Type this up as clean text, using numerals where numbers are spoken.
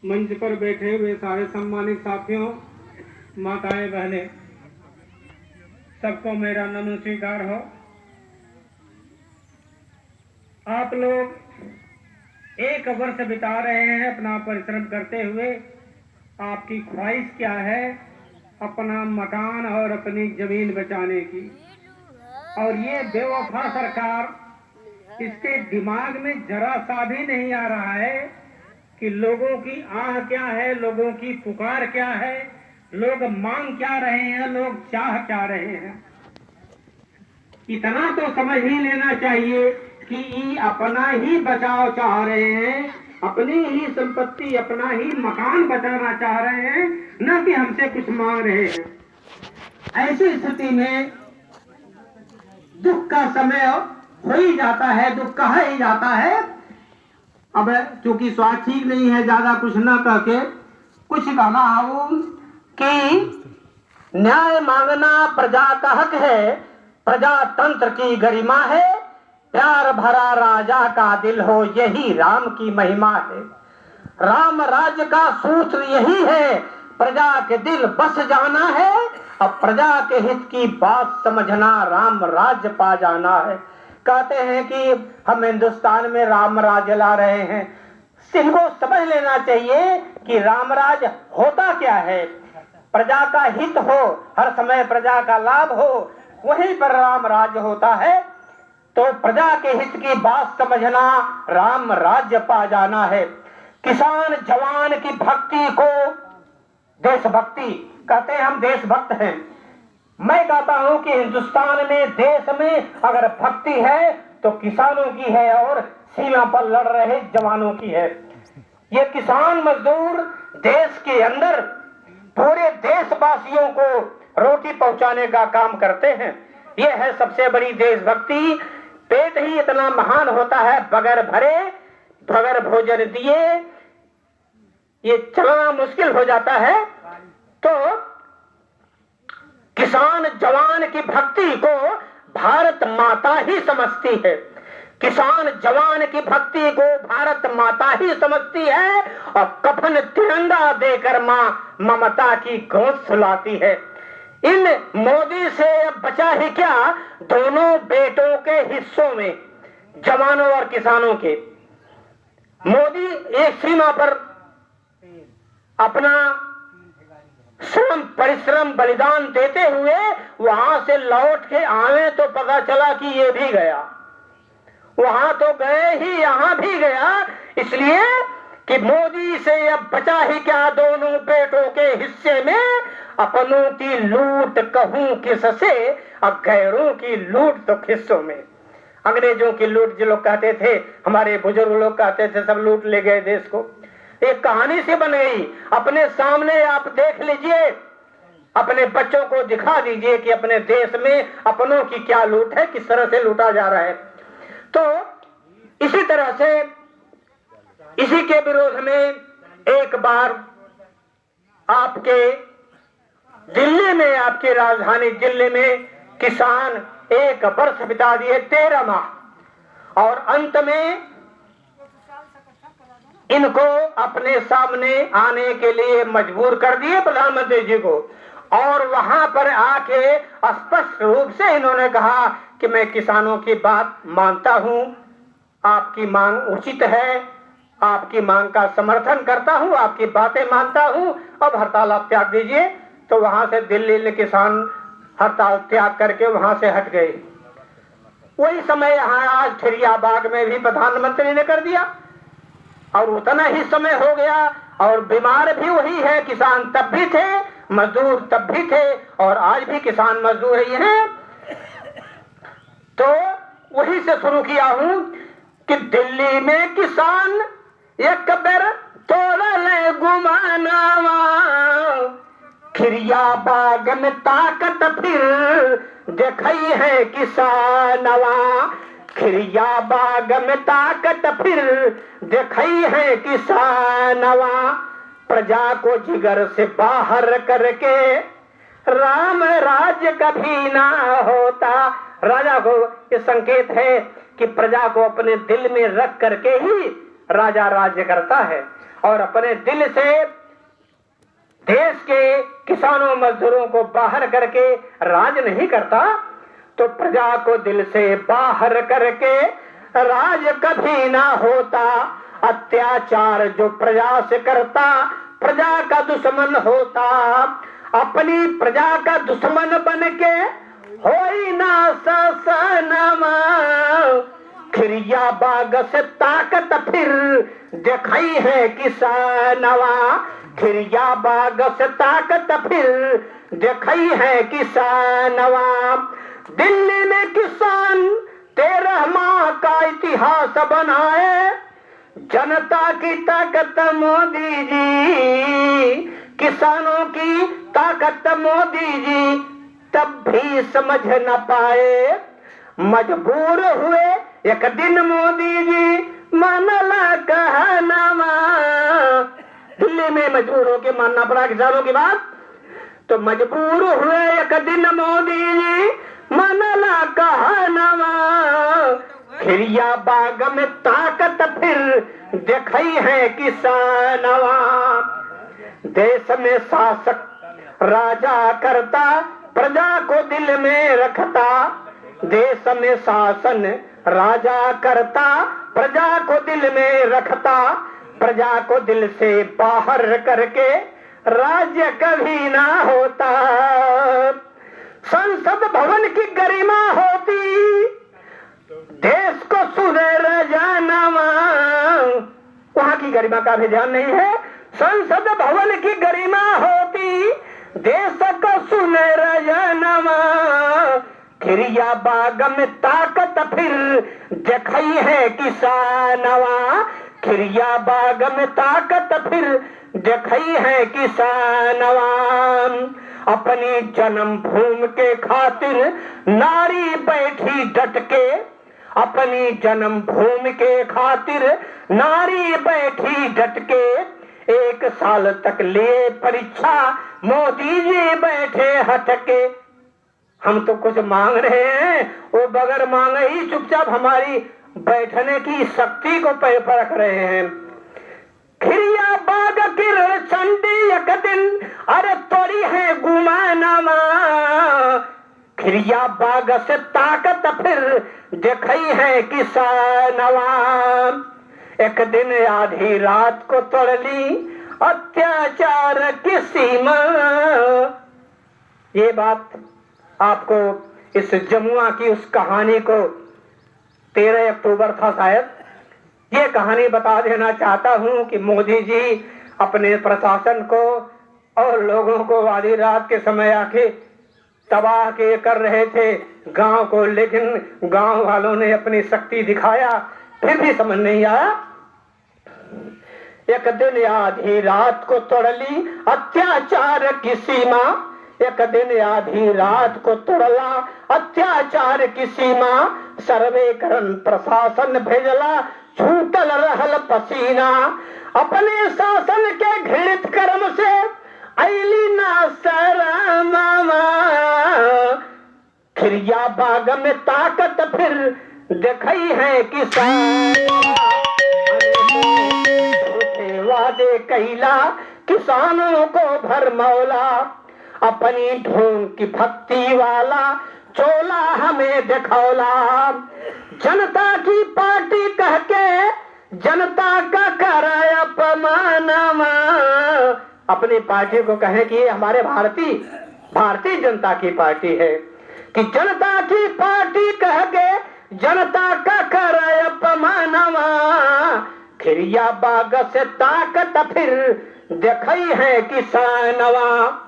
मंच पर बैठे हुए सारे सम्मानित साथियों, माताएं, बहनें, सबको मेरा नमन स्वीकार हो। आप लोग एक वर्ष बिता रहे हैं अपना परिश्रम करते हुए। आपकी ख्वाहिश क्या है? अपना मकान और अपनी जमीन बचाने की। और ये बेवफा सरकार, इसके दिमाग में जरा सा भी नहीं आ रहा है कि लोगों की आह क्या है, लोगों की पुकार क्या है, लोग मांग क्या रहे हैं, लोग चाह क्या रहे हैं। इतना तो समझ ही लेना चाहिए कि ये अपना ही बचाव चाह रहे हैं, अपनी ही संपत्ति, अपना ही मकान बचाना चाह रहे हैं, न कि हमसे कुछ मांग रहे हैं। ऐसी स्थिति में दुख का समय हो ही जाता है, दुख कहा ही जाता है। अब चूंकि स्वास्थ्य ठीक नहीं है, ज्यादा कुछ न कह के कुछ कहना हूं कि न्याय मांगना प्रजा का हक है, प्रजातंत्र की गरिमा है, प्यार भरा राजा का दिल हो, यही राम की महिमा है। राम राज्य का सूत्र यही है, प्रजा के दिल बस जाना है, अब प्रजा के हित की बात समझना, राम राज्य पा जाना है। कहते हैं कि हम हिंदुस्तान में राम राज्य ला रहे हैं। इनको समझ लेना चाहिए कि राम राज्य होता क्या है। प्रजा का हित हो, हर समय प्रजा का लाभ हो, वहीं पर राम राज्य होता है। तो प्रजा के हित की बात समझना, राम राज्य पा जाना है। किसान जवान की भक्ति को देशभक्ति कहते हैं। हम देशभक्त हैं। मैं कहता हूं कि हिंदुस्तान में, देश में अगर भक्ति है तो किसानों की है और सीमा पर लड़ रहे जवानों की है। ये किसान मजदूर देश के अंदर पूरे देशवासियों को रोटी पहुंचाने का काम करते हैं। ये है सबसे बड़ी देशभक्ति। पेट ही इतना महान होता है, बगैर भरे, बगैर भोजन दिए ये चलना मुश्किल हो जाता है। तो किसान जवान की भक्ति को भारत माता ही समझती है। किसान जवान की भक्ति को भारत माता ही समझती है और कफन तिरंगा देकर मां ममता की गोद सुलाती है। इन मोदी से अब बचा ही क्या, दोनों बेटों के हिस्सों में, जवानों और किसानों के। मोदी एक सीमा पर अपना श्रम परिश्रम बलिदान देते हुए वहां से लौट के आए तो पता चला कि ये भी गया। वहां तो गए ही, यहां भी गया, इसलिए कि मोदी से अब बचा ही क्या, दोनों बेटों के हिस्से में अपनों की लूट कहूं किससे, अब गैरों की लूट तो हिस्सों में। अंग्रेजों की लूट जो लोग कहते थे, हमारे बुजुर्ग लोग कहते थे सब लूट ले गए देश को। एक कहानी से बन गई। अपने सामने आप देख लीजिए, अपने बच्चों को दिखा दीजिए कि अपने देश में अपनों की क्या लूट है, किस तरह से लूटा जा रहा है। तो इसी तरह से इसी के विरोध में एक बार आपके दिल्ली में, आपकी राजधानी दिल्ली में किसान एक वर्ष बिता दिए, 13 माह, और अंत में इनको अपने सामने आने के लिए मजबूर कर दिए प्रधानमंत्री जी को। और वहां पर आके स्पष्ट रूप से इन्होंने कहा कि मैं किसानों की बात मानता हूं, आपकी मांग उचित है, आपकी मांग का समर्थन करता हूं, आपकी बातें मानता हूं, अब हड़ताल आप त्याग दीजिए। तो वहां से दिल्ली में किसान हड़ताल त्याग करके वहां से हट गए। वही समय यहाँ आज फिरियाबाग में भी प्रधानमंत्री ने कर दिया और उतना ही समय हो गया। और बीमार भी वही है, किसान तब भी थे, मजदूर तब भी थे और आज भी किसान मजदूर ही हैं। तो वही से शुरू किया हूं कि दिल्ली में किसान एक बेर तोड़ले गुमानावा, फिरियाबाग में ताकत फिर देखई है किसानवा, फिरियाबाग में ताकत फिर देखई है किसानवा, प्रजा को जिगर से बाहर करके राम राज्य कभी ना होता। राजा को ये संकेत है कि प्रजा को अपने दिल में रख करके ही राजा राज्य करता है। और अपने दिल से देश के किसानों मजदूरों को बाहर करके राज नहीं करता, तो प्रजा को दिल से बाहर करके राज कभी ना होता। अत्याचार जो प्रजा से करता प्रजा का दुश्मन होता। अपनी प्रजा का दुश्मन बन के होई ना ससनमा, खिरिया बाग से ताकत फिर दिखाई है किसानवा। खिरिया बाग से ताकत फिर दिखाई है किसानवा। दिल्ली में किसान 13 माह का इतिहास बनाए, जनता की ताकत मोदी जी, किसानों की ताकत मोदी जी तब भी समझ न पाए। मजबूर हुए एक दिन मोदी जी मानला कहनामा। दिल्ली में मजबूर होके मानना पड़ा किसानों की बात, तो मजबूर हुए एक दिन मोदी जी मानला कहनामा। खिरिया बाग में ताकत फिर दिखाई है किसानवा। देश में शासक राजा करता प्रजा को दिल में रखता। देश में शासन राजा करता प्रजा को दिल में रखता। प्रजा को दिल से बाहर करके राज्य कभी ना होता। संसद भवन की गरिमा होती, देश को सुधर जानवा। वहां की गरिमा का भी ध्यान नहीं है। संसद भवन की गरिमा होती, देश को सुधर जानवा। खिरिया बाग में ताकत फिर दिखाई है किसानवा। खिरिया बाग में ताकत फिर दिखाई है किसानवा। अपनी जन्म भूमि के खातिर नारी बैठी डट के। अपनी जन्म भूमि के खातिर नारी बैठी डट के। 1 साल तक लिए परीक्षा मोदी जी बैठे हटके। हम तो कुछ मांग रहे हैं, वो बगैर मांगे ही चुपचाप हमारी बैठने की शक्ति को परख रहे हैं। खिरिया बाग किरण चंडी एक दिन अरे तोड़ी है गुमानामा। खिरिया बाग से ताकत फिर दिखाई है किसानवा। एक दिन आधी रात को तोड़ ली अत्याचार की सीमा। ये बात आपको इस जमुआ की उस कहानी को 13 अक्टूबर था शायद, ये कहानी बता देना चाहता हूं कि मोदी जी अपने प्रशासन को और लोगों को आधी रात के समय आके तबाह के कर रहे थे गांव को, लेकिन गांव वालों ने अपनी शक्ति दिखाया, फिर भी समझ नहीं आया। एक दिन आधी रात को तोड़ ली अत्याचार की सीमा। एक दिन आधी रात को तोड़ला अत्याचार की सीमा। सर्वे करन प्रशासन भेजला छूटल रहल पसीना। अपने शासन के घृणित कर्म से ऐली ना शरमा। खिरिया बाग में ताकत फिर दिखाई है किसान। वादे कैला किसानों को भरमौला। अपनी ढोंग की भक्ति वाला चोला हमें दिखौला। जनता की पार्टी कह के जनता का करे अपमानमा। अपनी पार्टी को कहे कि ये हमारे भारतीय जनता की पार्टी है, कि जनता की पार्टी कह के जनता का करे अपमानमा। खिरिया बाग से ताकत फिर दिखाई है किसानवा।